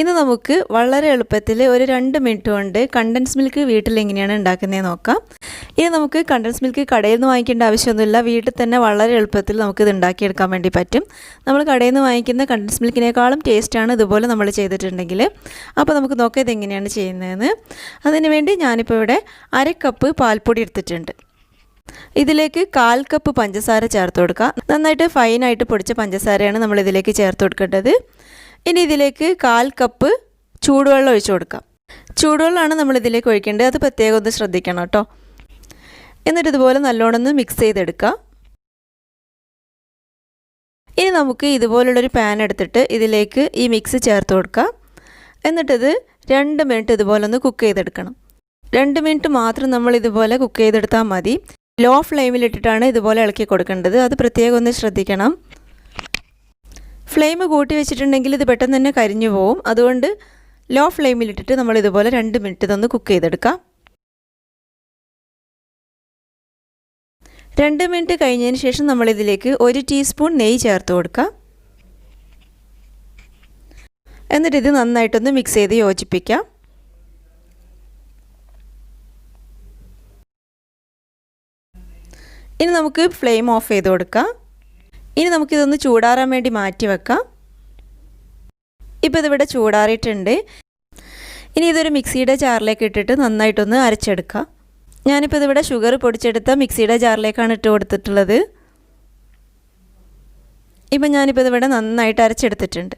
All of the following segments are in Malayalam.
ഇന്ന് നമുക്ക് വളരെ എളുപ്പത്തിൽ ഒരു 2 മിനിറ്റ് കൊണ്ട് കണ്ടൻസ് മിൽക്ക് വീട്ടിൽ എങ്ങനെയാണ് ഉണ്ടാക്കുന്നതെന്ന് നോക്കാം. ഇനി നമുക്ക് കണ്ടൻസ് മിൽക്ക് കടയിൽ നിന്ന് വാങ്ങിക്കേണ്ട ആവശ്യമൊന്നുമില്ല. വീട്ടിൽ തന്നെ വളരെ എളുപ്പത്തിൽ നമുക്കിത് ഉണ്ടാക്കിയെടുക്കാൻ വേണ്ടി പറ്റും. നമ്മൾ കടയിൽ നിന്ന് വാങ്ങിക്കുന്ന കണ്ടൻസ് മിൽക്കിനേക്കാളും ടേസ്റ്റാണ് ഇതുപോലെ നമ്മൾ ചെയ്തിട്ടുണ്ടെങ്കിൽ. അപ്പോൾ നമുക്ക് നോക്കാം ഇതെങ്ങനെയാണ് ചെയ്യുന്നതെന്ന്. അതിന് വേണ്ടി ഞാനിപ്പോൾ ഇവിടെ 1/2 കപ്പ് പാൽപ്പൊടി എടുത്തിട്ടുണ്ട്. ഇതിലേക്ക് 1/4 കപ്പ് പഞ്ചസാര ചേർത്ത് കൊടുക്കുക. നന്നായിട്ട് ഫൈനായിട്ട് പൊടിച്ച പഞ്ചസാരയാണ് നമ്മൾ ഇതിലേക്ക് ചേർത്ത് കൊടുക്കേണ്ടത്. ഇനി ഇതിലേക്ക് 1/4 കപ്പ് ചൂടുവെള്ളം ഒഴിച്ചു കൊടുക്കാം. ചൂടുവെള്ളമാണ് നമ്മൾ ഇതിലേക്ക് ഒഴിക്കേണ്ടത്. അത് പ്രത്യേകം ഒന്ന് ശ്രദ്ധിക്കണം കേട്ടോ. എന്നിട്ട് ഇതുപോലെ നല്ലോണം ഒന്ന് മിക്സ് ചെയ്തെടുക്കുക. ഇനി നമുക്ക് ഇതുപോലുള്ളൊരു പാൻ എടുത്തിട്ട് ഇതിലേക്ക് ഈ മിക്സ് ചേർത്ത് കൊടുക്കുക. എന്നിട്ടിത് 2 മിനിറ്റ് ഇതുപോലെ ഒന്ന് കുക്ക് ചെയ്തെടുക്കണം. 2 മിനിറ്റ് മാത്രം നമ്മൾ ഇതുപോലെ കുക്ക് ചെയ്തെടുത്താൽ മതി. ലോ ഫ്ലെയിമിലിട്ടിട്ടാണ് ഇതുപോലെ ഇളക്കി കൊടുക്കേണ്ടത്. അത് പ്രത്യേകം ഒന്ന് ശ്രദ്ധിക്കണം. ഫ്ലെയിം കൂട്ടി വെച്ചിട്ടുണ്ടെങ്കിൽ ഇത് പെട്ടെന്ന് തന്നെ കരിഞ്ഞു പോവും. അതുകൊണ്ട് ലോ ഫ്ലെയിമിലിട്ടിട്ട് നമ്മൾ ഇതുപോലെ 2 മിനിറ്റ് ഇതൊന്ന് കുക്ക് ചെയ്തെടുക്കാം. 2 മിനിറ്റ് കഴിഞ്ഞതിന് ശേഷം നമ്മളിതിലേക്ക് 1 ടീസ്പൂൺ നെയ്യ് ചേർത്ത് കൊടുക്കാം. എന്നിട്ട് ഇത് നന്നായിട്ടൊന്ന് മിക്സ് ചെയ്ത് യോജിപ്പിക്കാം. ഇനി നമുക്ക് ഫ്ലെയിം ഓഫ് ചെയ്ത് കൊടുക്കാം. ഇനി നമുക്കിതൊന്ന് ചൂടാറാൻ വേണ്ടി മാറ്റി വെക്കാം. ഇപ്പോൾ ഇതിവിടെ ചൂടാറിയിട്ടുണ്ട്. ഇനി ഇതൊരു മിക്സിയുടെ ജാറിലേക്ക് ഇട്ടിട്ട് നന്നായിട്ടൊന്ന് അരച്ചെടുക്കാം. ഞാനിപ്പോൾ ഇതിവിടെ ഷുഗർ പൊടിച്ചെടുത്ത മിക്സിയുടെ ജാറിലേക്കാണ് ഇട്ട് കൊടുത്തിട്ടുള്ളത്. ഇപ്പോൾ ഞാനിപ്പോൾ ഇതിവിടെ നന്നായിട്ട് അരച്ചെടുത്തിട്ടുണ്ട്.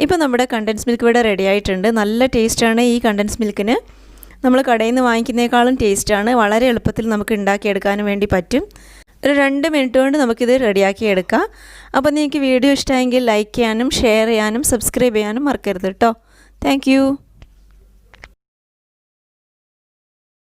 ഇപ്പോൾ നമ്മുടെ കണ്ടൻസ് മിൽക്ക് ഇവിടെ റെഡി ആയിട്ടുണ്ട്. നല്ല ടേസ്റ്റാണ് ഈ കണ്ടൻസ് മിൽക്കിന്. നമ്മൾ കടയിൽ നിന്ന് വാങ്ങിക്കുന്നതിനേക്കാളും ടേസ്റ്റാണ്. വളരെ എളുപ്പത്തിൽ നമുക്ക് ഉണ്ടാക്കിയെടുക്കാനും വേണ്ടി പറ്റും. ഒരു 2 മിനിറ്റ് കൊണ്ട് നമുക്കിത് റെഡിയാക്കി എടുക്കാം. അപ്പോൾ നിങ്ങൾക്ക് വീഡിയോ ഇഷ്ടമായെങ്കിൽ ലൈക്ക് ചെയ്യാനും ഷെയർ ചെയ്യാനും സബ്സ്ക്രൈബ് ചെയ്യാനും മറക്കരുത് കേട്ടോ. താങ്ക്